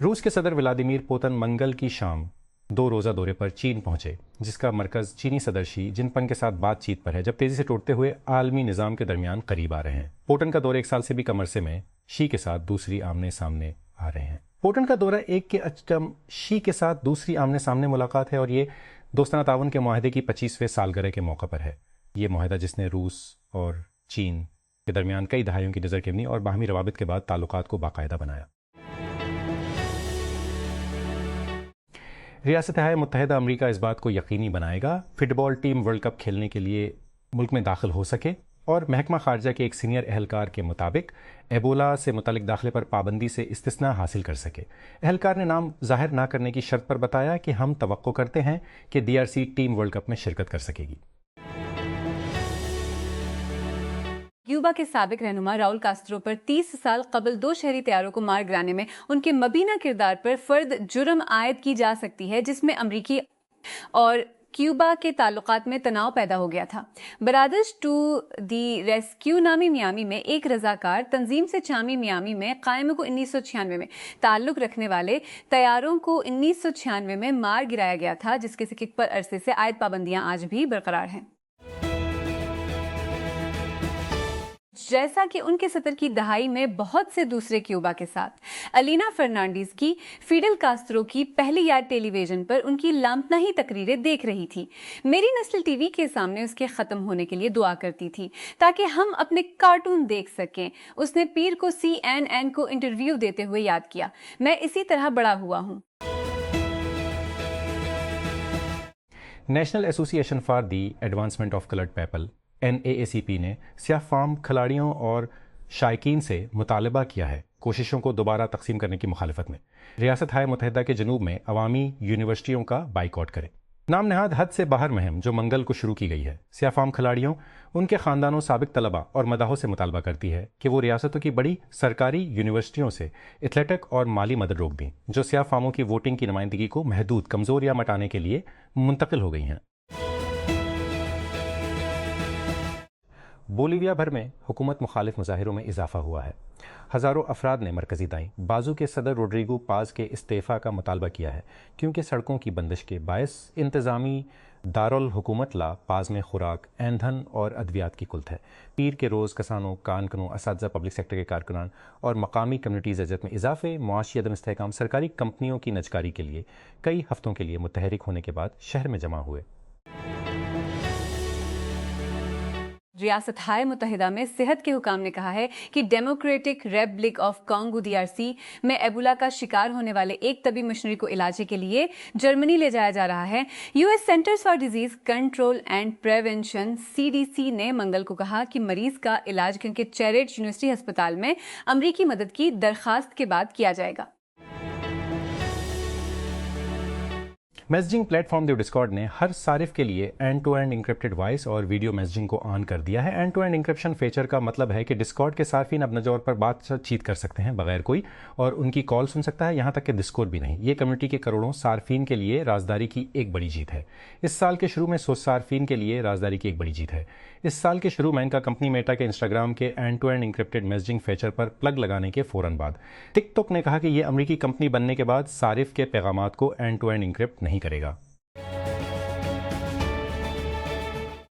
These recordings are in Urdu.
روس کے صدر ولادیمیر پوتن منگل کی شام 2 روزہ دورے پر چین پہنچے، جس کا مرکز چینی صدر شی جن پنگ کے ساتھ بات چیت پر ہے، جب تیزی سے ٹوٹتے ہوئے عالمی نظام کے درمیان قریب آ رہے ہیں۔ پوتن کا دورہ 1 سال سے بھی کم عرصے میں شی کے ساتھ دوسری آمنے سامنے آ رہے ہیں۔ پوتن کا دورہ ایک کے اچم شی کے ساتھ دوسری آمنے سامنے ملاقات ہے، اور یہ دوستانہ تعاون کے معاہدے کی 25ویں سالگرہ کے موقع پر ہے۔ یہ معاہدہ جس نے روس اور چین کے درمیان کئی دہائیوں کی نظر کشی اور باہمی روابط کے بعد تعلقات کو باقاعدہ بنایا۔ ریاستہائے متحدہ امریکہ اس بات کو یقینی بنائے گا فٹ بال ٹیم ورلڈ کپ کھیلنے کے لیے ملک میں داخل ہو سکے، اور محکمہ خارجہ کے ایک سینئر اہلکار کے مطابق ایبولا سے متعلق داخلے پر پابندی سے استثناء حاصل کر سکے۔ اہلکار نے نام ظاہر نہ کرنے کی شرط پر بتایا کہ ہم توقع کرتے ہیں کہ DRC ٹیم ورلڈ کپ میں شرکت کر سکے گی۔ کیوبا کے سابق رہنما راؤل کاسترو پر 30 سال قبل 2 شہری طیاروں کو مار گرانے میں ان کے مبینہ کردار پر فرد جرم عائد کی جا سکتی ہے، جس میں امریکی اور کیوبا کے تعلقات میں تناؤ پیدا ہو گیا تھا۔ برادرز ٹو دی ریسکیو نامی میامی میں ایک رضاکار تنظیم سے چامی میامی میں قائم کو 1996 میں تعلق رکھنے والے طیاروں کو 1996 میں مار گرایا گیا تھا، جس کے سکک پر عرصے سے عائد پابندیاں آج بھی برقرار ہیں۔ جیسا کہ ان کے 70 کی دہائی میں بہت سے دوسرے کیوبا کے ساتھ، الینا فرنانڈیز کی فیڈل کاسترو کی پہلی یاد ٹیلی ویژن پر ان کی لامتناہی تقریریں دیکھ رہی تھی۔ میری نسل ٹی وی کے سامنے اس کے ختم ہونے کے لیے دعا کرتی تھی تاکہ ہم اپنے کارٹون دیکھ سکیں۔ اس نے پیر کو CNN کو انٹرویو دیتے ہوئے یاد کیا، میں اسی طرح بڑا ہوا ہوں۔ نیشنل ایسوسی ایشن for the advancement of coloured people NAACP نے سیاہ فام کھلاڑیوں اور شائقین سے مطالبہ کیا ہے کوششوں کو دوبارہ تقسیم کرنے کی مخالفت میں ریاستہائے متحدہ کے جنوب میں عوامی یونیورسٹیوں کا بائیکاٹ کرے۔ نام نہاد حد سے باہر مہم جو منگل کو شروع کی گئی ہے، سیاہ فام کھلاڑیوں، ان کے خاندانوں، سابق طلباء اور مداحوں سے مطالبہ کرتی ہے کہ وہ ریاستوں کی بڑی سرکاری یونیورسٹیوں سے ایتھلیٹک اور مالی مدد روک دیں جو سیاہ فاموں کی ووٹنگ کی نمائندگی کو محدود، کمزور یا مٹانے کے لیے منتقل ہو گئی ہیں۔ بولیویا بھر میں حکومت مخالف مظاہروں میں اضافہ ہوا ہے۔ ہزاروں افراد نے مرکزی دائیں بازو کے صدر روڈریگو پاز کے استعفیٰ کا مطالبہ کیا ہے، کیونکہ سڑکوں کی بندش کے باعث انتظامی دارالحکومت لا پاز میں خوراک، ایندھن اور ادویات کی قلت ہے۔ پیر کے روز کسانوں، کارکنوں، اساتذہ، پبلک سیکٹر کے کارکنان اور مقامی کمیونٹیز اجرت میں اضافے، معاشی عدم استحکام، سرکاری کمپنیوں کی نجکاری کے لیے کئی ہفتوں کے لیے متحرک ہونے کے بعد شہر میں جمع ہوئے۔ ریاستہائے متحدہ میں صحت کے حکام نے کہا ہے کہ democratic republic of Congo DRC میں ایبولا کا شکار ہونے والے ایک طبی مشنری کو علاج کے لیے جرمنی لے جایا جا رہا ہے۔ US centres for disease control and prevention CDC نے منگل کو کہا کہ مریض کا علاج کے چیریٹ یونیورسٹی ہسپتال میں امریکی مدد کی درخواست کے بعد کیا جائے گا۔ میسجنگ پلیٹ فارم ڈسکارڈ نے ہر صارف کے لیے end to end encrypted voice اور ویڈیو میسجنگ کو آن کر دیا ہے۔ End to end encryption feature کا مطلب ہے کہ ڈسکارڈ کے صارفین اب نجور پر بات چیت کر سکتے ہیں بغیر کوئی، اور ان کی کال سن سکتا ہے، یہاں تک کہ ڈسکورڈ بھی نہیں۔ یہ کمیونٹی کے کروڑوں صارفین کے لیے رازداری کی ایک بڑی جیت ہے۔ اس سال کے شروع میں صارفین کے لیے رازداری کی ایک بڑی جیت ہے۔ اس سال کے شروع میں ان کا کمپنی میٹا کے انسٹاگرام کے end to end encrypted messaging feature پر پلگ لگانے کے فوراً بعد ٹک ٹاک نے کہا کہ یہ امریکی کمپنی بننے کے بعد صارف کے پیغامات کو اینڈ ٹو اینڈ انکرپٹ نہیں کرے گا۔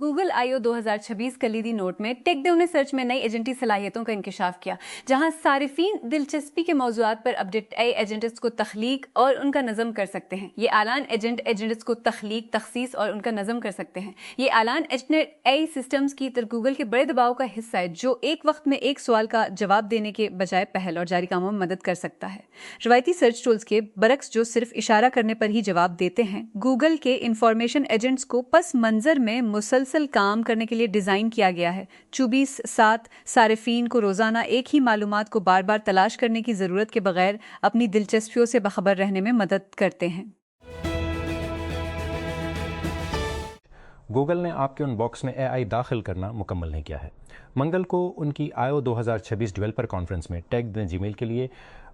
گوگل I/O 2026 کلیدی نوٹ میں ٹیک ڈیو نے سرچ میں نئی ایجنٹی صلاحیتوں کا انکشاف کیا، جہاں صارفین دلچسپی کے موضوعات پر اپڈیٹ ایجنٹس کو تخلیق اور ان کا نظم کر سکتے ہیں۔ یہ اعلان ایجنٹس کو تخلیق، تخصیص اور ان کا نظم کر سکتے ہیں۔ یہ اعلان سسٹمز کی گوگل کے بڑے دباؤ کا حصہ ہے، جو ایک وقت میں ایک سوال کا جواب دینے کے بجائے پہل اور جاری کاموں میں مدد کر سکتا ہے۔ روایتی سرچ ٹولز کے برعکس جو صرف اشارہ کرنے پر ہی جواب دیتے ہیں، گوگل کے انفارمیشن ایجنٹس کو پس منظر میں مسلسل کام کرنے کے لیے ڈیزائن کیا گیا ہے۔ 24/7 صارفین کو روزانہ ایک ہی معلومات کو بار بار تلاش کرنے کی ضرورت کے بغیر اپنی دلچسپیوں سے باخبر رہنے میں مدد کرتے ہیں۔ گوگل نے آپ کے ان باکس میں AI داخل کرنا مکمل نہیں کیا ہے۔ منگل کو ان کی I/O 2026 ڈیولپر کانفرنس میں ٹیک نے جی میل کے لیے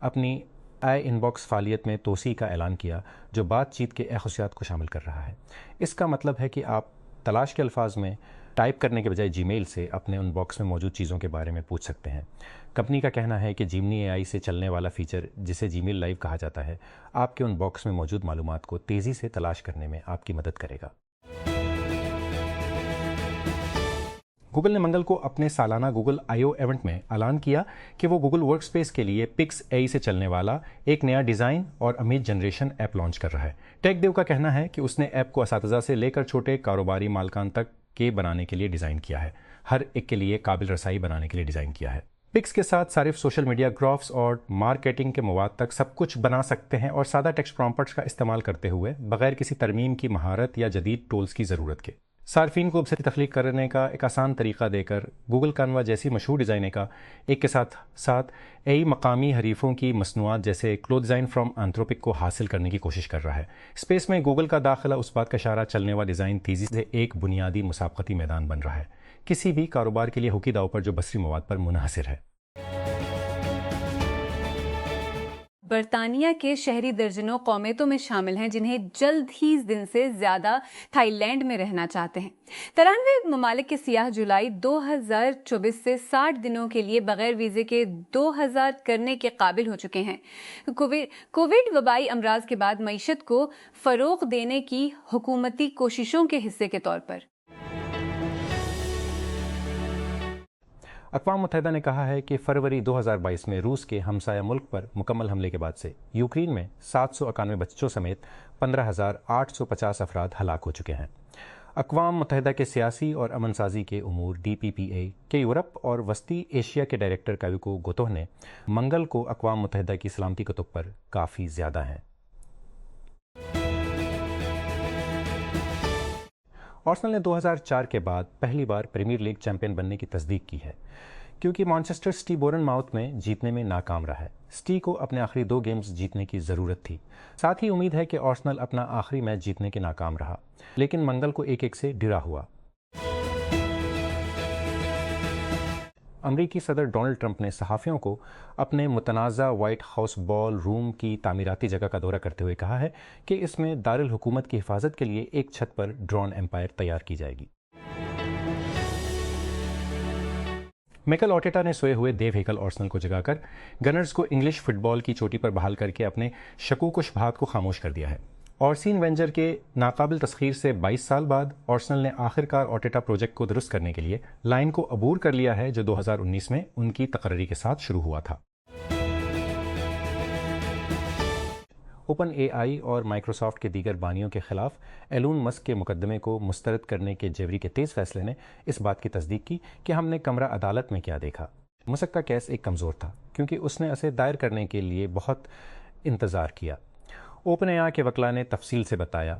اپنی ان باکس فعالیت میں توسیع کا اعلان کیا، جو بات چیت کے خصوصیات کو شامل کر رہا ہے۔ اس کا مطلب ہے کہ آپ تلاش کے الفاظ میں ٹائپ کرنے کے بجائے جی میل سے اپنے ان باکس میں موجود چیزوں کے بارے میں پوچھ سکتے ہیں۔ کمپنی کا کہنا ہے کہ جیمنی اے آئی سے چلنے والا فیچر جسے جی میل لائیو کہا جاتا ہے آپ کے ان باکس میں موجود معلومات کو تیزی سے تلاش کرنے میں آپ کی مدد کرے گا۔ گوگل نے منگل کو اپنے سالانہ گوگل I/O ایونٹ میں اعلان کیا کہ وہ گوگل ورک سپیس کے لیے پکس AI سے چلنے والا ایک نیا ڈیزائن اور امیج جنریشن ایپ لانچ کر رہا ہے۔ ٹیک دیو کا کہنا ہے کہ اس نے ایپ کو اساتذہ سے لے کر چھوٹے کاروباری مالکان تک کے بنانے کے لیے ڈیزائن کیا ہے، ہر ایک کے لیے قابل رسائی بنانے کے لیے ڈیزائن کیا ہے۔ پکس کے ساتھ صارف سوشل میڈیا گرافس اور مارکیٹنگ کے مواد تک سب کچھ بنا سکتے ہیں اور سادہ ٹیکسٹ پرومپٹس کا استعمال کرتے ہوئے بغیر کسی ترمیم کی مہارت یا جدید ٹولز کی ضرورت کے۔ صارفین کو ویب تخلیق کرنے کا ایک آسان طریقہ دے کر گوگل کانوا جیسی مشہور ڈیزائنر کا ایک کے ساتھ AI مقامی حریفوں کی مصنوعات جیسے کلو ڈیزائن فرام اینتھروپک کو حاصل کرنے کی کوشش کر رہا ہے۔ اسپیس میں گوگل کا داخلہ اس بات کا اشارہ چلنے والا ڈیزائن تیزی سے ایک بنیادی مسابقتی میدان بن رہا ہے، کسی بھی کاروبار کے لیے ہوکی داؤ پر جو بصری مواد پر منحصر ہے۔ برطانیہ کے شہری درجنوں قومیتوں میں شامل ہیں جنہیں جلد ہی دن سے زیادہ تھائی لینڈ میں رہنا چاہتے ہیں۔ 93 ممالک کے سیاح جولائی 2024 سے 60 دنوں کے لیے بغیر ویزے کے 2000 کرنے کے قابل ہو چکے ہیں۔ کووڈ وبائی امراض کے بعد معیشت کو فروغ دینے کی حکومتی کوششوں کے حصے کے طور پر اقوام متحدہ نے کہا ہے کہ فروری 2022 میں روس کے ہمسایہ ملک پر مکمل حملے کے بعد سے یوکرین میں 791 بچوں سمیت 15,850 افراد ہلاک ہو چکے ہیں۔ اقوام متحدہ کے سیاسی اور امن سازی کے امور DPPA کے یورپ اور وسطی ایشیا کے ڈائریکٹر کاویکو گوتوہ نے منگل کو اقوام متحدہ کی سلامتی کتب پر کافی زیادہ ہیں۔ آرسنل نے 2004 کے بعد پہلی بار پریمیئر لیگ چیمپئن بننے کی تصدیق کی ہے، کیونکہ مانچسٹر سٹی بورن ماؤتھ میں جیتنے میں ناکام رہا ہے۔ سٹی کو اپنے آخری 2 گیمز جیتنے کی ضرورت تھی، ساتھ ہی امید ہے کہ آرسنل اپنا آخری میچ جیتنے کے ناکام رہا، لیکن منگل کو 1-1 سے ڈرا ہوا۔ امریکی صدر ڈونلڈ ٹرمپ نے صحافیوں کو اپنے متنازع وائٹ ہاؤس بال روم کی تعمیراتی جگہ کا دورہ کرتے ہوئے کہا ہے کہ اس میں دارالحکومت کی حفاظت کے لیے ایک چھت پر ڈرون ایمپائر تیار کی جائے گی۔ میکل آرٹیٹا نے سوئے ہوئے دیو ہیکل آرسنل کو جگا کر گنرز کو انگلش فٹ بال کی چوٹی پر بحال کر کے اپنے شکوک و شبہات کو خاموش کر دیا ہے۔ آرسین وینجر کے ناقابل تسخیر سے 22 سال بعد آرسنل نے آخرکار آرٹیٹا پروجیکٹ کو درست کرنے کے لیے لائن کو عبور کر لیا ہے جو 2019 میں ان کی تقرری کے ساتھ شروع ہوا تھا۔ اوپن AI اور مائکروسافٹ کے دیگر بانیوں کے خلاف ایلون مسک کے مقدمے کو مسترد کرنے کے جیوری کے تیز فیصلے نے اس بات کی تصدیق کی کہ ہم نے کمرہ عدالت میں کیا دیکھا۔ مسک کا کیس ایک کمزور تھا کیونکہ اس نے اسے دائر کرنے کے لیے بہت انتظار کیا۔ اوپن AI کے وکلاء نے تفصیل سے بتایا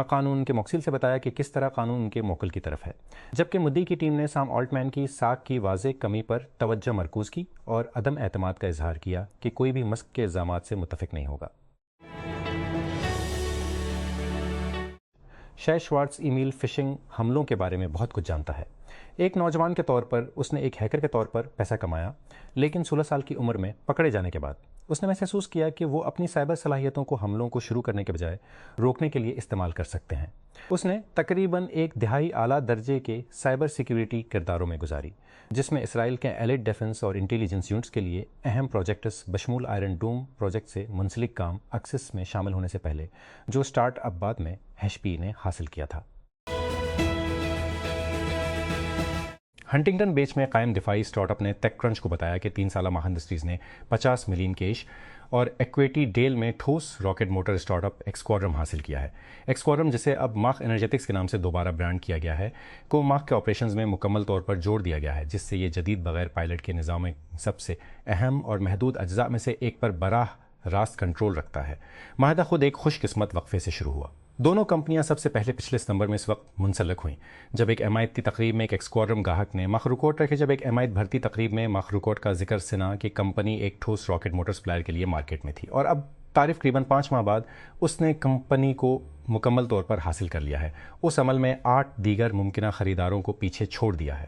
قانون کے موکل سے بتایا کہ کس طرح قانون ان کے موکل کی طرف ہے، جبکہ مدعی کی ٹیم نے سام آلٹمین کی ساکھ کی واضح کمی پر توجہ مرکوز کی اور عدم اعتماد کا اظہار کیا کہ کوئی بھی مسک کے الزامات سے متفق نہیں ہوگا۔ شے شوارٹز ای میل فشنگ حملوں کے بارے میں بہت کچھ جانتا ہے۔ ایک نوجوان کے طور پر اس نے ایک ہیکر کے طور پر پیسہ کمایا، لیکن 16 سال کی عمر میں پکڑے جانے کے بعد اس نے محسوس کیا کہ وہ اپنی سائبر صلاحیتوں کو حملوں کو شروع کرنے کے بجائے روکنے کے لیے استعمال کر سکتے ہیں۔ اس نے تقریباً 1 دہائی اعلیٰ درجے کے سائبر سیکیورٹی کرداروں میں گزاری، جس میں اسرائیل کے ایلیٹ ڈیفنس اور انٹیلیجنس یونٹس کے لیے اہم پروجیکٹس بشمول آئرن ڈوم پروجیکٹ سے منسلک کام ایکسس میں شامل ہونے سے پہلے جو اسٹارٹ اپ بعد میں HP نے حاصل کیا تھا۔ ہنٹنگٹن بیچ میں قائم دفاعی اسٹارٹ اپ نے ٹیک کرنچ کو بتایا کہ 3 سالہ ماہ انڈسٹریز نے 50 ملین کیش اور ایکویٹی ڈیل میں ٹھوس راکٹ موٹر اسٹارٹ اپ ایکسکواڈرم حاصل کیا ہے۔ ایکسکواڈرم، جسے اب ماخ انرجیٹکس کے نام سے دوبارہ برانڈ کیا گیا ہے، کو ماخ کے آپریشنز میں مکمل طور پر جوڑ دیا گیا ہے، جس سے یہ جدید بغیر پائلٹ کے نظام میں سب سے اہم اور محدود اجزاء میں سے ایک پر براہ راست کنٹرول رکھتا ہے۔ معاہدہ خود ایک خوش قسمت وقفے سے شروع ہوا۔ دونوں کمپنیاں سب سے پہلے پچھلے ستمبر میں اس وقت منسلک ہوئیں جب ایک حمایتی تقریب میں ایک ایکسکواڈرم گاہک نے مخروقات رکھے جب ایک حمایت بھرتی تقریب میں مخروقات کا ذکر سنا کہ کمپنی ایک ٹھوس راکٹ موٹر سپلائر کے لیے مارکیٹ میں تھی، اور اب تقریباً 5 ماہ بعد اس نے کمپنی کو مکمل طور پر حاصل کر لیا ہے۔ اس عمل میں 8 دیگر ممکنہ خریداروں کو پیچھے چھوڑ دیا ہے۔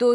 2